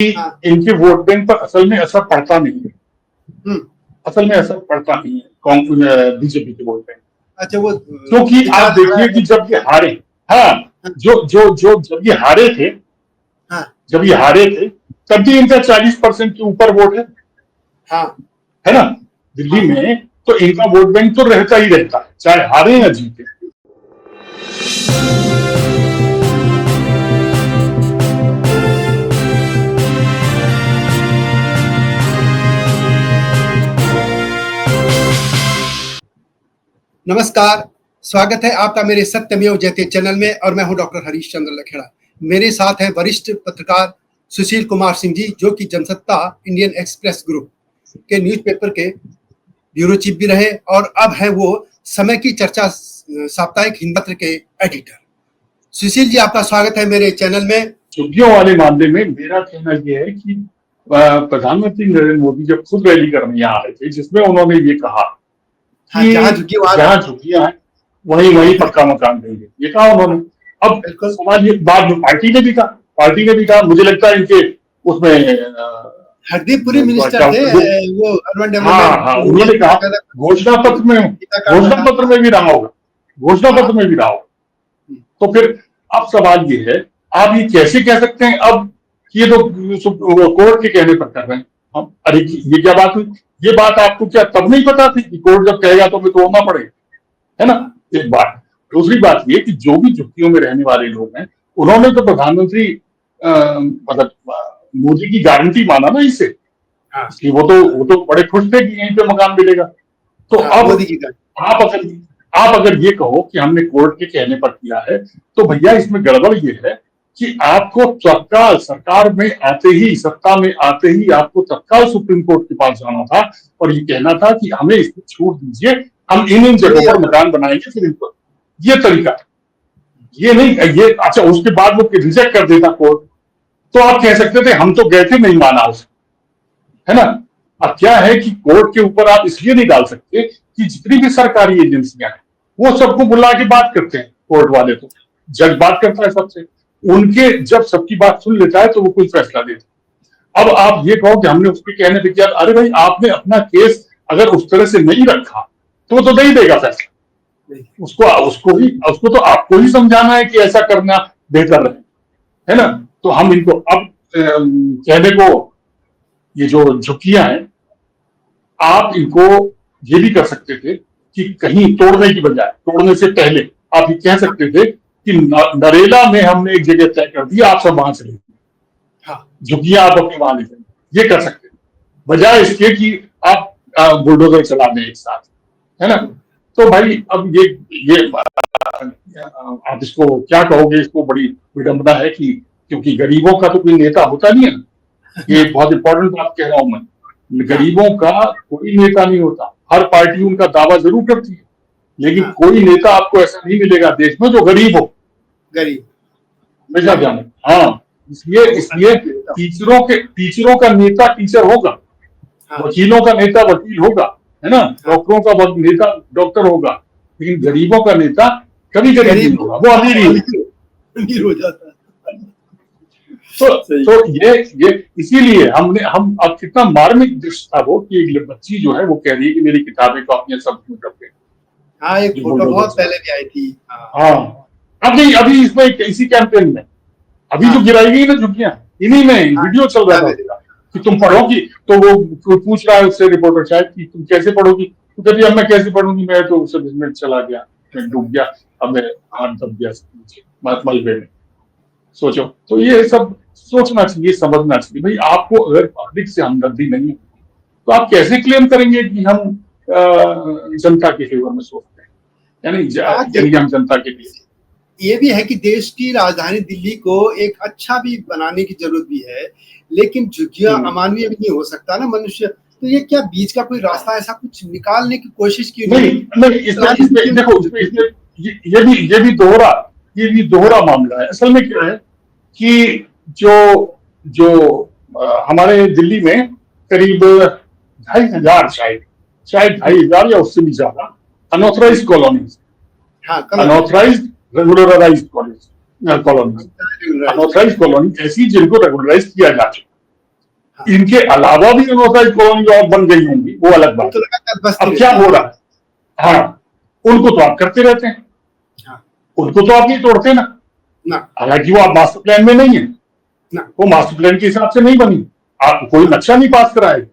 हाँ, इनके vote bank पर असल में असर पड़ता नहीं है, हम्म, असल में असर पड़ता नहीं है बीजेपी के वोट बैंक, अच्छा वो क्योंकि आप विचारधारा देखिए है। कि जब ये हारे, हाँ, हाँ, जो जब ये हारे थे, हाँ, जब ये हारे थे तब भी इनका 40% के ऊपर वोट हाँ, है ना दिल्ली हाँ। में। तो इनका वोट बैंक तो रहता ही रहता है, चाहे हारे या जीते। नमस्कार, स्वागत है आपका मेरे सत्यमेव जयते चैनल में और मैं हूं डॉक्टर हरीश चंद्र लखेड़ा। मेरे साथ हैं वरिष्ठ पत्रकार सुशील कुमार सिंह जी, जो कि जनसत्ता इंडियन एक्सप्रेस ग्रुप के न्यूज़पेपर के ब्यूरो चीफ भी रहे और अब है वो समय की चर्चा साप्ताहिक हिंदी पत्र के एडिटर। सुशील जी, आपका स्वागत है मेरे चैनल में। झुग्गियों वाले मामले में मेरा कहना यह है कि प्रधानमंत्री नरेंद्र मोदी जब खुद रैली करने यहाँ आए थे, जिसमें उन्होंने ये कहा हाँ, जहाँ कि झुकी वहां जहाँ झुग्गियां हैं वहीं वहीं पक्का मकान देंगे, ये कहा उन्होंने। अब बिल्कुल। सवाल ये, बाद में पार्टी ने भी कहा, मुझे लगता है इनके उसमें हरदीप पुरी मिनिस्टर थे, वो अर्बन हाँ डेवलपमेंट, हाँ, तो उन्होंने उन्होंने कहा घोषणा पत्र में गीता काटना घोषणा था। पत्र में भी रहा होगा, घोषणा हाँ, पत्र में भी रहा होगा। तो फिर अब सवाल ये है, आप ये कैसे कह सकते हैं अब कि ये तो कोर्ट के कहने पर कर रहे हैं हम? अरे ये क्या बात हुई? ये बात आपको क्या तब नहीं पता थी कि कोर्ट जब कहेगा तो हमें तोड़ना पड़ेगा, है ना? एक बात। दूसरी बात ये कि जो भी झुग्गियों में रहने वाले लोग हैं, उन्होंने तो प्रधानमंत्री मतलब मोदी की गारंटी माना ना इसे, हाँ, इसलिए वो तो बड़े खुश थे कि यहीं पे मकान मिलेगा। तो हाँ, अब मोदी की गाड़ी। आप अगर आप अगर ये कहो कि हमने कोर्ट के कहने पर किया है, तो भैया इसमें गड़बड़ ये है कि आपको तत्काल सरकार में आते ही, सत्ता में आते ही आपको तत्काल सुप्रीम कोर्ट के पास जाना था और ये कहना था कि हमें इसमें छूट दीजिए, हम इन जगहों पर मकान बनाएंगे, फिर इनको ये तरीका, ये नहीं ये अच्छा उसके बाद वो रिजेक्ट कर देता कोर्ट, तो आप कह सकते थे हम तो गए थे, नहीं माना उसे, है ना? अब क्या है कि कोर्ट के ऊपर आप इसलिए नहीं डाल सकते कि जितनी भी सरकारी एजेंसियां हैं वो सबको बुला के बात करते हैं, कोर्ट वाले तो जज बात करता है सबसे, उनके जब सबकी बात सुन लेता है तो वो कोई फैसला देता है। अब आप ये कहो कि हमने उसके कहने पे किया, अरे भाई आपने अपना केस अगर उस तरह से नहीं रखा तो वो तो नहीं देगा फैसला, उसको तो आपको ही समझाना है कि ऐसा करना बेहतर है ना? तो हम इनको अब कहने को, ये जो झुक्कियां हैं, आप इनको ये भी कर सकते थे कि कहीं तोड़ने की बजाय, तोड़ने से पहले आप ये कह सकते थे कि नरेला में हमने एक जगह तय कर दी, आप सब वहां चले, हाँ, झुग्गियां आप अपनी वहां ले जाएंगे, ये कर सकते थे, बजाय इसके कि आप बुलडोजर चला दें एक साथ, है ना? तो भाई अब ये आप इसको क्या कहोगे? इसको बड़ी विडंबना है कि क्योंकि गरीबों का तो कोई नेता होता नहीं है ना, ये बहुत इंपॉर्टेंट बात कह रहा हूं मैं, गरीबों का कोई नेता नहीं होता, हर पार्टी उनका दावा जरूर करती है, लेकिन हाँ, कोई नेता आपको ऐसा नहीं मिलेगा देश में जो गरीब हो, गरीब। हमेशा ध्यान रखें। हाँ, इसलिए इसलिए टीचरों का नेता टीचर होगा, हाँ, वकीलों का नेता वकील होगा, है ना? हाँ, डॉक्टरों का नेता डॉक्टर होगा, लेकिन गरीबों का नेता कभी गरीब नहीं गरीब होगा, वो अमीर ही होगा। अमीर हो जाता है। तो ये इसीलिए हम अब कितना मार्मिक दृश्य था वो कि एक बच्ची जो है वो कह रही है कि मेरी किताबें कॉपियां सब क्यों कर गए, हाँ, एक फोटो बहुत पहले भी आई थी। हाँ, हाँ, अब नहीं, अभी इसमें इसी कैंपेन में अभी जो हाँ, गिराई गई ना झुग्गियां, इन्हीं में हाँ, वीडियो चल रहा था उसका कि तुम पढ़ोगी, तो वो पूछ रहा है उससे रिपोर्टर शायद कि तुम कैसे पढ़ोगी, तो कहती अब मैं कैसे पढ़ूंगी, मैं तो उस में चला गया, मैं डूब गया, अब मैं हाथ दब गया मलबे में। सोचो, तो ये सब सोचना चाहिए, समझना चाहिए भाई, आपको अगर पब्लिक से हमदर्दी नहीं है तो आप कैसे क्लेम करेंगे कि हम जनता के फेवर में सोचते हैं, यानी हम जनता के लिए। ये भी है कि देश की राजधानी दिल्ली को एक अच्छा भी बनाने की जरूरत भी है, लेकिन झुग्गियां अमानवीय भी नहीं हो सकता ना मनुष्य, तो ये क्या बीच का कोई रास्ता ऐसा कुछ निकालने की कोशिश की? नहीं, इसमें देखो, ये भी दोहरा मामला है। असल में क्या है कि जो जो हमारे दिल्ली में करीब 2,500 शायद 2,500 या उससे भी ज्यादा unauthorise colonies, unauthorise regularise colonies, unauthorise colony ऐसी जिनको रेगुलराइज किया जा चुका, इनके अलावा भी अनऑथराइज कॉलोनी और बन गई होंगी, वो अलग बात तो है। लगातार बस्ती अब क्या रहती हो है। रहा है, हाँ, उनको तो आप करते रहते हैं, हाँ, उनको तो आप नहीं तोड़ते ना, ना हालांकि वो आप मास्टर प्लान में नहीं है, ना वो मास्टर प्लान के हिसाब से नहीं बनी, आप कोई नक्शा नहीं पास कराए,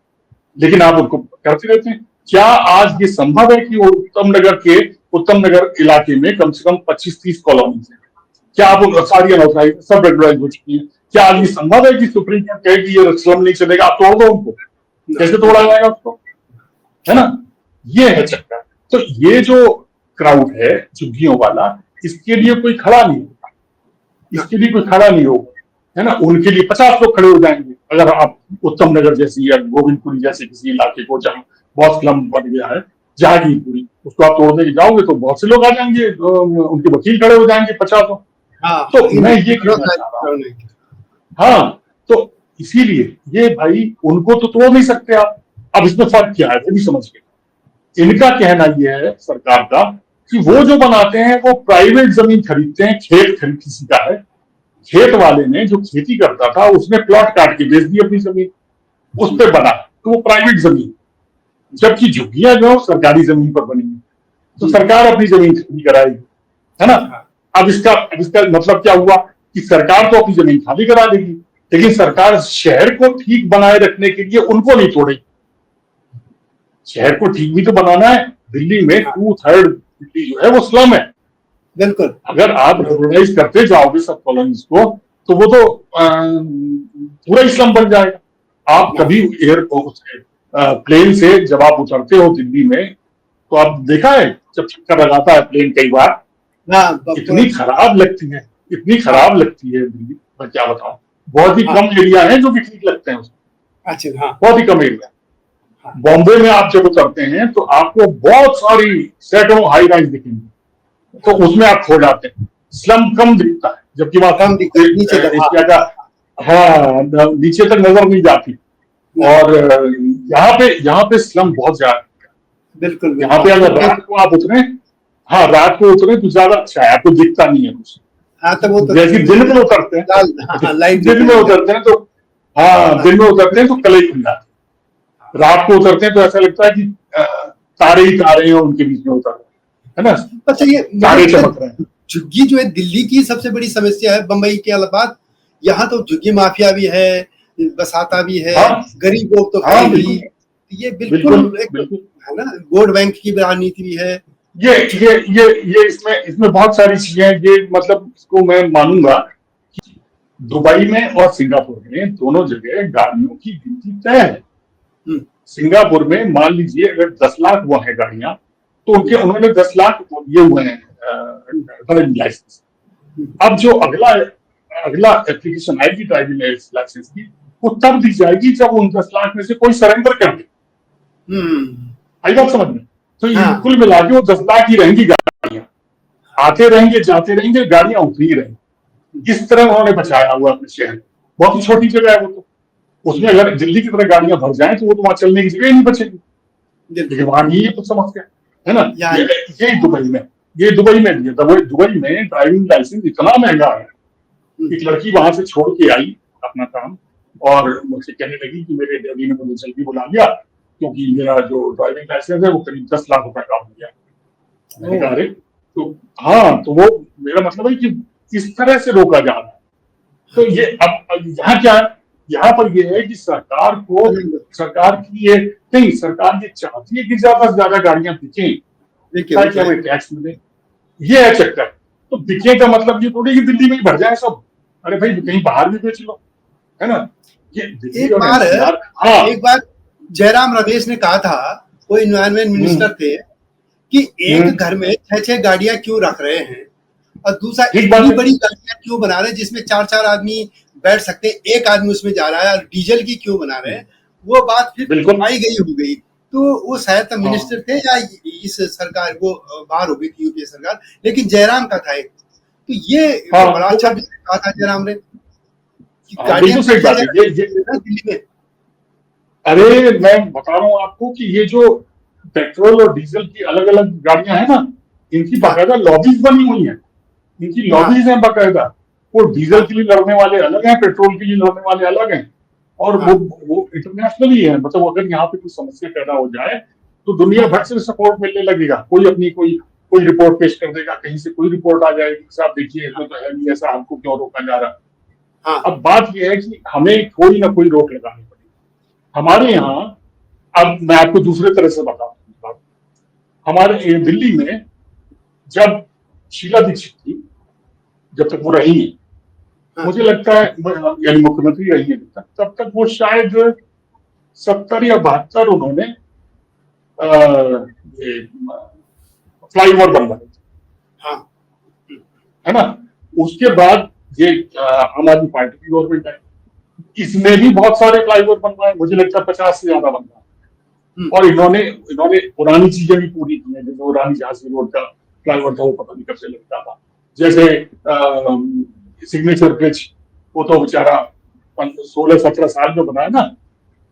लेकिन आप उनको करते रहते हैं। क्या आज ये संभव है कि उत्तम नगर इलाके में कम से कम 25-30 कॉलोनी है, क्या आप सारी अनऑथराइज सब रेगुलराइज हो चुकी है? क्या आज ये संभव है कि सुप्रीम कोर्ट कहे कि ये स्लम नहीं चलेगा, आप तोड़ दो उनको? कैसे तोड़ा जाएगा उसको, है ना? ये है चक्कर। तो ये जो क्राउड है झुग्गियों वाला, इसके लिए कोई खड़ा नहीं होगा, इसके लिए कोई खड़ा नहीं होगा, है ना? उनके लिए 50 लोग खड़े हो जाएंगे अगर आप उत्तम नगर जैसी या गोविंदपुरी जैसे किसी इलाके को, जहां बहुत स्लम बन गया है, जहांगीरपुरी, उसको आप तोड़ने के जाओगे तो बहुत से लोग आ जाएंगे, उनके वकील खड़े हो जाएंगे 50। हाँ, तो मैं ये कहना चाह रहा हूँ, हाँ, तो इसीलिए ये भाई उनको तो तोड़ नहीं सकते आप। अब इसमें फर्क क्या है वो भी समझ गए। इनका कहना यह है सरकार का कि वो जो बनाते हैं वो प्राइवेट जमीन खरीदते हैं, खेत खरीद किसी का है, खेत वाले ने जो खेती करता था उसने प्लॉट काट के बेच दी अपनी जमीन, उस पर बना, तो वो प्राइवेट जमीन, जबकि झुग्गियां जो सरकारी जमीन पर बनी है, तो सरकार अपनी जमीन खाली कराएगी, है ना? अब इसका मतलब क्या हुआ कि सरकार तो अपनी जमीन खाली करा देगी, लेकिन सरकार शहर को ठीक बनाए रखने के लिए उनको नहीं तोड़ेगी। शहर को ठीक भी तो बनाना है। दिल्ली में 2/3 दिल्ली जो है वो स्लम है। बिल्कुल, अगर आप रेगुलराइज करते जाओगे सब कॉलोनीज को, तो वो तो पूरा ही स्लम बन जाएगा। आप कभी एयरपोर्ट से प्लेन से जब आप उतरते हो दिल्ली में, तो आप देखा है जब चक्कर लगाता है प्लेन कई बार, इतनी खराब लगती है, इतनी खराब लगती है दिल्ली, मैं क्या बताऊं। बहुत ही कम एरिया है जो कि ठीक लगते हैं उसमें। अच्छा, हाँ, बहुत ही कम एरिया। बॉम्बे में आप जब उतरते हैं तो आपको बहुत सारी सैकड़ों हाई राइज दिखेंगी, तो उसमें आप खो जाते हैं, स्लम कम दिखता है, जबकि वहां कम दिखता है, नीचे तक, एशिया का, हाँ, नीचे तक नजर नहीं जाती। और यहाँ पे स्लम बहुत ज्यादा, बिल्कुल, यहाँ पे अगर रात को आप उतरे, हाँ, रात को उतरे तो ज्यादा अच्छा है, आपको दिखता नहीं है कुछ। हाँ, तो वो तो जैसे दिन में उतरते हैं, दिन में उतरते हैं तो, हाँ, दिन में उतरते हैं तो कलई खुल जाती है, रात को उतरते हैं तो ऐसा लगता है कि तारे ही तारे हैं उनके बीच में उतर रहे, है ना? अच्छा, ये तारे चमक रहे हैं। झुग्गी जो है दिल्ली की सबसे बड़ी समस्या है, बंबई के अलावा यहाँ तो झुग्गी माफिया भी है, बसाता भी है, गरीब लोग तो हाँ, ये बिल्कुल है ना, वोट बैंक की राजनीति भी है। ये इसमें बहुत सारी चीजें हैं। ये मतलब इसको मैं मानूंगा कि दुबई में और सिंगापुर में दोनों जगह गाड़ियों की गिनती तय है। सिंगापुर में मान लीजिए अगर 10 लाख वो है गाड़ियां, तो उन्होंने 10 लाख दिए हुए हैं ड्राइविंग लाइसेंस। अब जो अगला एप्लीकेशन आएगी ड्राइविंग लाइसेंस की, वो तब दी जाएगी जब उन 10 लाख में से कोई सरेंडर कर दे। आई बात समझ में? तो कुल मिला के वो 10 लाख ही रहेंगी गाड़ियां, आते रहेंगे जाते रहेंगे, गाड़ियां उतरी रहेंगी। इस तरह उन्होंने बचाया हुआ अपने शहर। बहुत ही छोटी जगह है वो तो, उसमें अगर दिल्ली की तरह गाड़ियां भर जाएं तो वो तो वहां चलने की जगह ही नहीं बचेगी, लेकिन वहां नहीं है कुछ समस्या, है ना? ये दुबई में दिया था। वो दुबई में ड्राइविंग लाइसेंस इतना महंगा है, एक लड़की वहां से छोड़ के आई अपना काम और मुझसे कहने लगी कि मेरे डैडी ने मुझे जल्दी बुला लिया क्योंकि मेरा जो ड्राइविंग लाइसेंस है वो करीब 10 लाख रुपए का हो गया। मैंने कहा अरे, तो हाँ, तो वो मेरा मतलब है कि इस तरह से रोका जा रहा है। तो ये अब यहाँ क्या है, यहाँ पर ये है कि सरकार की ये नहीं, सरकार ये चाहती है कि ज्यादा से ज्यादा गाड़ियां बिकें ताकि हमें टैक्स मिले। ये है चक्कर। तो बिके का मतलब ये थोड़ी कि दिल्ली में ही भर जाए सब। अरे भाई कहीं बाहर भी बेच लो, है ना? ये एक बार जयराम रमेश ने कहा था, कोई एनवायरमेंट मिनिस्टर थे, कि एक घर में 6-6 गाड़ियां क्यों रख रहे हैं, और दूसरा इतनी बड़ी गाड़ियां क्यों बना रहे हैं जिसमें 4-4 आदमी बैठ सकते हैं, एक आदमी उसमें जा रहा है, और डीजल की क्यों बना रहे हैं। वो बात फिर आई गई हो गई। तो वो शायद मिनिस्टर थे या इस सरकार को बाहर हो गई थी यूपीए सरकार, लेकिन जयराम का था एक। तो ये बड़ा अच्छा कहा था जयराम ने, गाड़ियां दिल्ली में। अरे मैं बता रहा हूँ आपको कि ये जो पेट्रोल और डीजल की अलग अलग गाड़ियां हैं ना, इनकी बाकायदा लॉबीज बनी हुई है, इनकी लॉबीज हैं बाकायदा। वो डीजल के लिए लड़ने वाले अलग हैं, पेट्रोल के लिए लड़ने वाले अलग हैं। और वो इंटरनेशनली है, मतलब अगर यहाँ पे कोई समस्या पैदा हो जाए तो दुनिया भर से सपोर्ट मिलने लगेगा। कोई अपनी कोई रिपोर्ट पेश कर देगा, कहीं से कोई रिपोर्ट आ जाएगी, साहब देखिए इसमें तो है नहीं ऐसा, हमको क्यों रोका जा रहा। हाँ अब बात यह है कि हमें कोई ना कोई रोक लगानी पड़ेगी हमारे यहाँ। अब मैं आपको दूसरे तरह से बताऊं, हमारे दिल्ली में जब शीला दीक्षित थी, जब तक वो रही, हाँ मुझे लगता है यानी मुख्यमंत्री रही है तब तक वो शायद 70 या 72 उन्होंने फ्लाईओवर बनवाए थे, हाँ है ना। उसके बाद ये आम आदमी पार्टी की गवर्नमेंट आई, इसने भी बहुत सारे फ्लाईओवर बनवाए, मुझे लगता है 50 से ज्यादा बनवाए। और इन्होंने पुरानी चीजें भी पूरी की हैं, जैसे रानी झांसी रोड का फ्लाईओवर था, वो पता नहीं कब से लगता था। जैसे सिग्नेचर ब्रिज, वो तो बेचारा 16-17 साल में बनाया ना,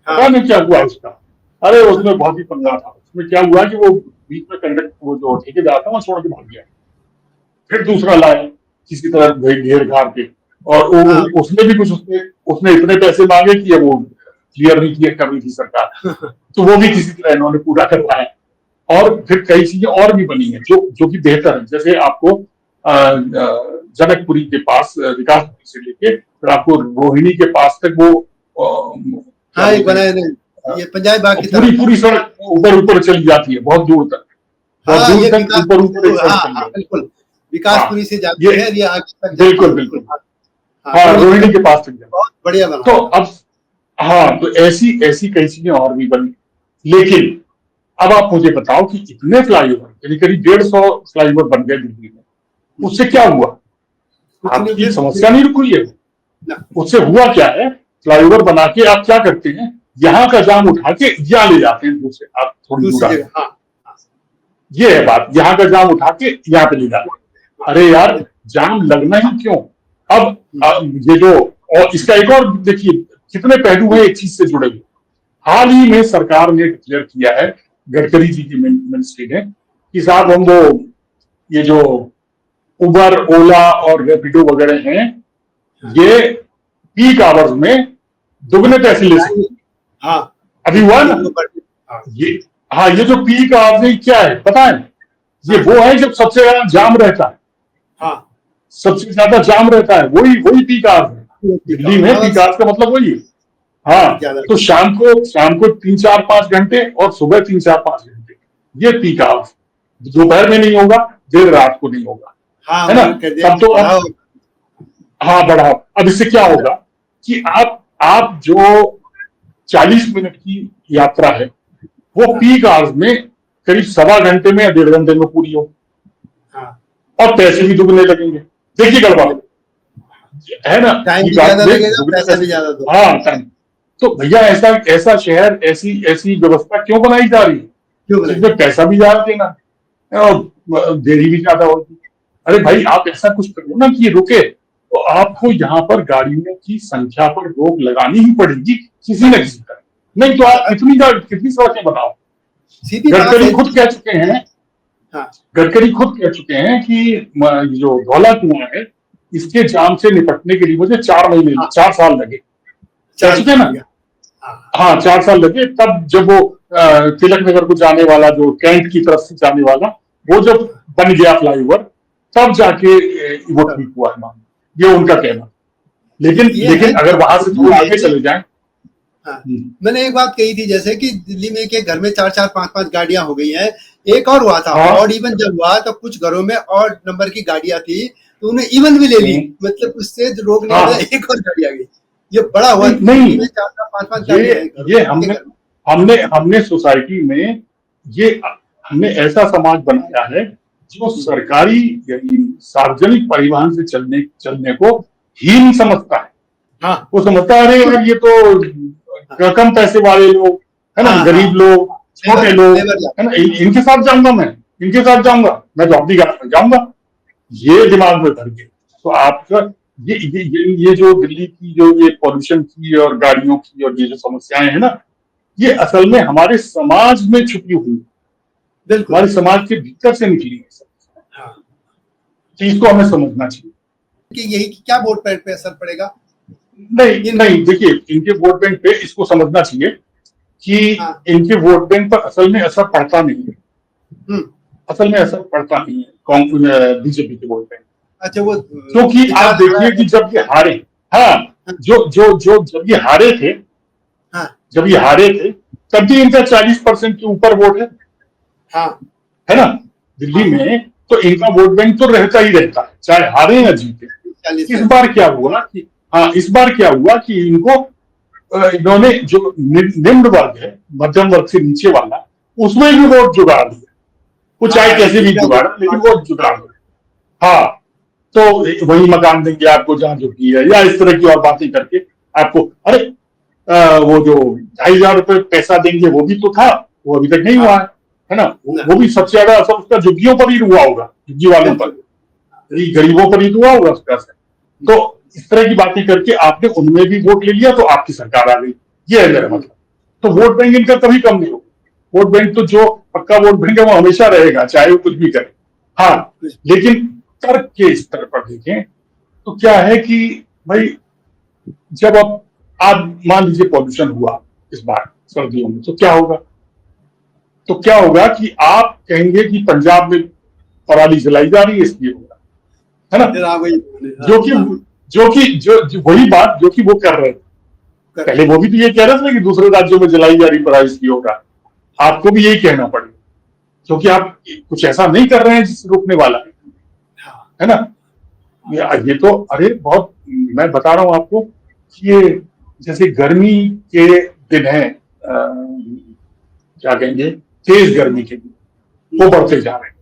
पता नहीं क्या हुआ उसका। अरे उसमें बहुत ही पंगा था। उसमें क्या हुआ कि वो बीच में कंडक्टर, वो जो ठेकेदार था, वो छोड़ के भाग गया। फिर दूसरा लाया किसी तरह घेर घार के, और उसने भी कुछ उसने इतने पैसे मांगे कि वो क्लियर नहीं किया कर रही थी सरकार, तो वो भी किसी तरह इन्होंने पूरा करवाया। और फिर कई चीजें और भी बनी हैं जो कि बेहतर है। जैसे आपको जनकपुरी के पास विकासपुरी से लेके फिर आपको रोहिणी के पास तक वो हाँ एक बनाए नहीं, ये पंजाब बाग की तरफ पूरी सड़क ऊपर चली जाती है, बहुत दूर तक, बहुत दूर तक ऊपर एक सड़क चली जाती है। बिल्कुल विकासपुरी से जाती है ये आगे तक, बिल्कुल हाँ, रोहिणी के पास तक जाती है, बहुत बढ़िया बना। तो अब हाँ, तो ऐसी कई चीजें और भी बनी। लेकिन अब आप मुझे बताओ कि इतने फ्लाईओवर, यानी करीब 150 फ्लाईओवर बन गए दिल्ली में, उससे क्या हुआ? आपकी समस्या नहीं रुक रही है। उससे हुआ क्या है, फ्लाईओवर बना के आप क्या करते हैं, यहाँ का जाम उठा के यहाँ ले जाते हैं दूसरे, आप थोड़ी दूर। ये है बात, यहाँ का जाम उठा के यहाँ पे ले जाते हैं। अरे यार, जाम लगना ही क्यों? अब ये जो, और इसका एक और देखिए कितने पहलू है एक चीज से जुड़े हुए। हाल ही में सरकार ने डिक्लेयर किया है, गडकरी जी की मिनिस्ट्री ने, कि साहब हम वो ये जो उबर, ओला और रैपिडो वगैरह हैं, ये पीक आवर्स में दुगने पैसे ले सकते हैं। हाँ अभी हुआ ना ये, हाँ, ये जो पीक आवर्स क्या है पता है? ये वो है जब सबसे ज्यादा जाम रहता है। हाँ, सबसे ज्यादा जाम रहता है, वही पीक आवर्स है दिल्ली में। पीक आवर्स का मतलब वही है। हाँ, तो शाम को 3-4-5 घंटे और सुबह 3-4-5 घंटे, ये पीक आवर्स। दोपहर में नहीं होगा, देर रात को नहीं होगा, है ना। तब तो हाँ, बढ़ाओ। अब इससे क्या होगा कि आप जो 40 मिनट की यात्रा है, वो पीक आवर्स में करीब 1.25 घंटे में या 1.5 घंटे में पूरी हो, और पैसे भी दुगने लगेंगे। देखिए गड़बड़ है ना, टाइम भी ज्यादा लगेगा, पैसा भी ज्यादा दो। हाँ, टाइम। तो भैया ऐसा शहर, ऐसी व्यवस्था क्यों बनाई जा रही है जिसमें पैसा भी ज्यादा देना और देरी भी ज्यादा होगी? अरे भाई, आप ऐसा कुछ करो ना कि ये रुके, तो आपको यहाँ पर गाड़ियों की संख्या पर रोक लगानी ही पड़ेगी किसी न किसी तरह। नहीं तो आप कितनी सड़कें बनाओ। गडकरी खुद कह चुके हैं, गडकरी खुद कह चुके हैं कि जो धौला कुआं है, इसके जाम से निपटने के लिए मुझे 4 साल लगे। कह चुके ना, हाँ, 4 साल लगे। तब जब वो तिलक नगर को जाने वाला, जो कैंट की तरफ से जाने वाला, वो जब बन गया फ्लाईओवर, तब जाके वो ठीक हुआ है, ये उनका कहना। लेकिन अगर वहां से थोड़ा आगे चले जाएं। हाँ, मैंने एक बात कही थी, जैसे कि दिल्ली में के घर में 4-4, 5-5 गाड़ियां हो गई हैं। एक और हुआ था, ऑड इवन जब हुआ तो कुछ घरों में ऑड नंबर की गाड़ियां थी, तो उन्हें इवन भी ले ली, मतलब उससे रोक नहीं रहा, एक और गाड़ी आ गई। ये बड़ा हुआ नहीं, 4-4, 5-5 गाड़ियां। ये हमने सोसाइटी में हमने ऐसा समाज बनाया है जो सरकारी यानी सार्वजनिक परिवहन से चलने को हीन समझता है। हाँ, वो समझता है अरे यार, ये तो कम पैसे वाले लोग है ना, गरीब लोग, छोटे लोग है ना, इनके साथ जाऊंगा, मैं तो अपनी गाड़ी में जाऊंगा, ये दिमाग में भर के। तो आपका ये जो दिल्ली की जो ये पॉल्यूशन की और गाड़ियों की और ये जो समस्याएं हैं ना, ये असल में हमारे समाज में छुपी हुई, बिल्कुल हमारे समाज के भीतर से निकली है। चीज को हमें समझना चाहिए कि यही क्या वोट पे असर पड़ेगा। नहीं नहीं, देखिए इनके वोट बैंक पे इसको समझना चाहिए कि हाँ। इनके वोट बैंक पर असल में असर पड़ता नहीं है, हम्म। असल में असर पड़ता नहीं है बीजेपी के वोट बैंक, अच्छा, वो क्योंकि आप देखिए कि जब ये हारे, हाँ, जो जो जो जब ये हारे थे, हाँ जब ये हारे थे तब भी इनका 40% के ऊपर वोट हाँ है ना दिल्ली में, तो इनका वोट बैंक तो रहता ही रहता है चाहे हारे या जीते। 40 इस बार क्या हुआ कि, हाँ, इस बार क्या हुआ कि इनको इन्होंने जो निम्न वर्ग है, मध्यम वर्ग से नीचे वाला, उसमें भी वोट जुगाड़ दिया, वो चाहे कैसे भी जुगाड़, लेकिन वो जुगाड़ दिया। हाँ, तो वही मकान देंगे आपको जहां झुकी है, या इस तरह की और बातें करके आपको, अरे वो जो 2,500 रुपए पैसा देंगे वो भी तो था, वो अभी तक नहीं हुआ है ना, वो भी सबसे ज्यादा असर उसका झुग्गियों पर ही हुआ होगा, झुग्गी वालों पर, गरीबों पर ही तो हुआ होगा उसका असर। तो इस तरह की बातें करके आपने उनमें भी वोट ले लिया तो आपकी सरकार आ गई, ये है मेरा मतलब। तो वोट बैंक इनका कभी कम नहीं होगा, वोट बैंक तो जो पक्का वोट बैंक है वो हमेशा रहेगा, चाहे वो कुछ भी करे। हाँ, लेकिन तर्क के स्तर पर देखें तो क्या है कि भाई, जब आप मान लीजिए पॉल्यूशन हुआ इस बार सर्दियों में, तो क्या होगा, तो क्या होगा कि आप कहेंगे कि पंजाब में पराली जलाई जा रही है इसलिए होगा, है ना, जो वही बात जो कि वो कर रहे थे पहले, वो भी तो ये कह रहे थे कि दूसरे राज्यों में जलाई जा रही पराली इसलिए होगा, आपको भी यही कहना पड़ेगा, क्योंकि आप कुछ ऐसा नहीं कर रहे हैं जिससे रोकने वाला है ना। ये तो, अरे बहुत, मैं बता रहा हूं आपको कि ये जैसे गर्मी के दिन है, क्या कहेंगे, तेज गर्मी के दिन, वो बढ़ते जा रहे हैं,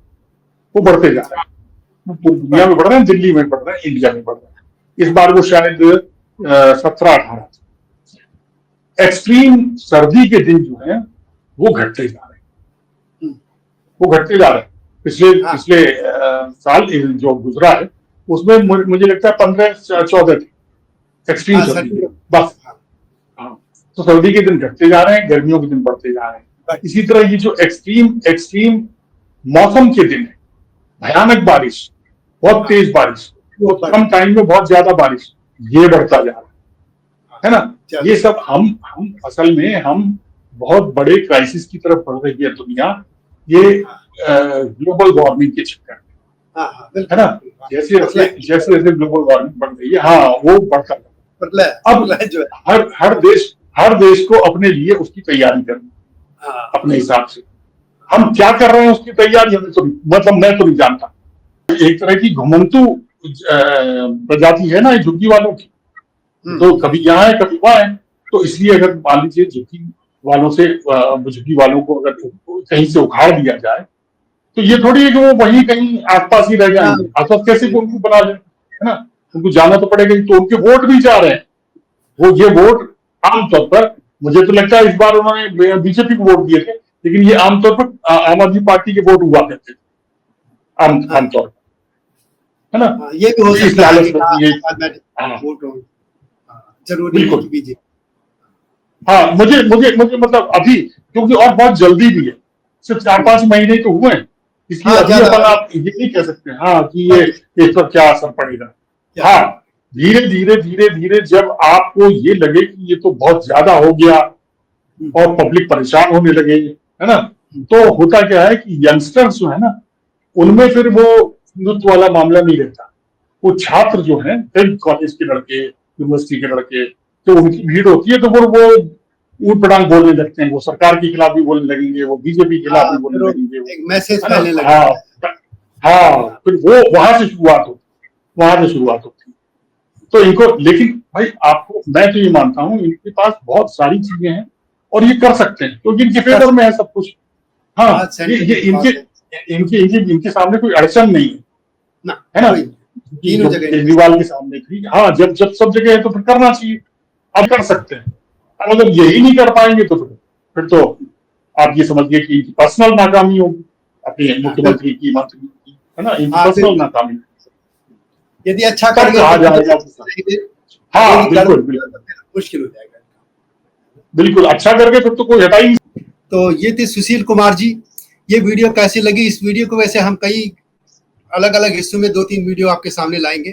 वो बढ़ते जा रहे हैं, पूरी दुनिया में बढ़ रहे हैं, दिल्ली में बढ़ रहे हैं, इंडिया में बढ़ रहे हैं। इस बार वो शायद 17-18, एक्सट्रीम सर्दी के दिन जो है वो घटते जा रहे हैं, वो घटते जा रहे हैं। पिछले साल जो गुजरा है उसमें मुझे लगता है 15-14 थे एक्सट्रीम सर्दी, बस। तो सर्दी के दिन घटते जा रहे हैं, गर्मियों के दिन बढ़ते जा रहे हैं। इसी तरह ये जो एक्सट्रीम मौसम के दिन है, भयानक बारिश, बहुत तेज बारिश, वो कम टाइम में बहुत ज्यादा बारिश, ये बढ़ता जा रहा है ना। ये सब हम असल में हम बहुत बड़े क्राइसिस की तरफ बढ़ रही है दुनिया, ये ग्लोबल वार्मिंग के चक्कर, है ना। जैसे जैसे ग्लोबल वार्मिंग बढ़ रही है, हाँ, वो बढ़ता है। अब हर देश को अपने लिए उसकी तैयारी करनी, अपने हिसाब से। हम क्या कर रहे हैं उसकी तैयारी हमें तो, मतलब मैं तो नहीं जानता। एक तरह की घुमंतु प्रजाति है ना झुग्गी वालों की, तो कभी यहाँ है कभी वहां है, तो इसलिए अगर मान लीजिए झुग्गी वालों से, झुग्गी वालों को अगर कहीं से उखाड़ दिया जाए तो ये थोड़ी है कि वो वहीं कहीं आसपास ही रह जाएंगे, आसपास कैसे उनको बना ले, है ना, उनको जाना तो पड़ेगा। तो उनके वोट भी जा रहे हैं, वो ये वोट आमतौर पर, मुझे तो लगता है इस बार उन्होंने बीजेपी को वोट दिए थे, लेकिन ये आमतौर पर आम आदमी पार्टी के वोट हुआ करते थे आमतौर पर, है ना। ये भी हो सकता है जरूरी बिल्कुल। हाँ, मुझे मुझे मुझे मतलब अभी, क्योंकि और बहुत जल्दी भी है, सिर्फ 4-5 महीने तो हुए हैं, इसलिए अभी अपन आप ये नहीं कह सकते हाँ कि ये इस पर क्या असर पड़ेगा। हाँ, धीरे धीरे जब आपको ये लगे कि ये तो बहुत ज्यादा हो गया और पब्लिक परेशान होने लगे, है ना, तो होता क्या है कि यंगस्टर्स जो है ना, उनमें फिर वो हिंदुत्व वाला मामला नहीं रहता। वो छात्र जो है, कॉलेज के लड़के, यूनिवर्सिटी के लड़के, तो उनकी भीड़ होती है, तो फिर वो ऊट पटांग बोलने लगते हैं, वो सरकार के खिलाफ भी बोलने लगेंगे, वो बीजेपी के खिलाफ भी बोलने लगेंगे, एक मैसेज फैलने लगेगा। हाँ, फिर वो वहां से शुरुआत होती। तो इनको, लेकिन भाई आपको, मैं तो ये मानता हूँ इनके पास बहुत सारी चीजें हैं और ये कर सकते हैं, क्योंकि इनके फेवर में है सब कुछ। हाँ, ये इनके सामने कोई अड़चन नहीं है ना, केजरीवाल के सामने थी। हाँ, जब सब जगह है तो फिर करना चाहिए, अब कर सकते हैं। अब अगर यही नहीं कर पाएंगे तो फिर तो आप ये समझिए कि इनकी पर्सनल नाकामी होगी, अपने मुख्यमंत्री की, मंत्री की, है ना, इनकी पर्सनल नाकामी। यदि अच्छा कर कहा जाएगा, हाँ बिल्कुल मुश्किल हो जाएगा, बिल्कुल अच्छा करके फिर तो कोई हटा ही नहीं। तो ये थे सुशील कुमार जी। ये वीडियो कैसी लगी? इस वीडियो को वैसे हम कई अलग अलग हिस्सों में 2-3 वीडियो आपके सामने लाएंगे।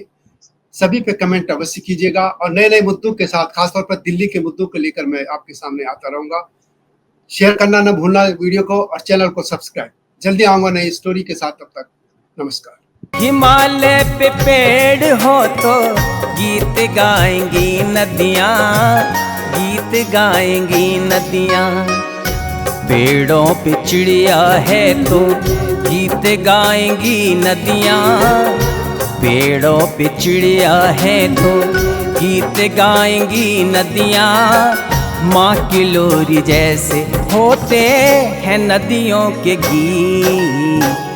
सभी पे कमेंट अवश्य कीजिएगा और नए नए मुद्दों के साथ, खासतौर पर दिल्ली के मुद्दों को लेकर मैं आपके सामने आता रहूंगा। शेयर करना न भूलना वीडियो को और चैनल को सब्सक्राइब। जल्दी आऊंगा नई स्टोरी के साथ, तब तक नमस्कार। हिमालय पे पेड़ हो तो गीत गाएंगी नदियाँ, गीत गाएंगी नदियाँ। पेड़ों पे चिड़िया है तो गीत गाएंगी नदियाँ, पेड़ों पे चिड़िया है तो गीत गाएंगी नदियाँ। माँ की लोरी जैसे होते हैं नदियों के गीत।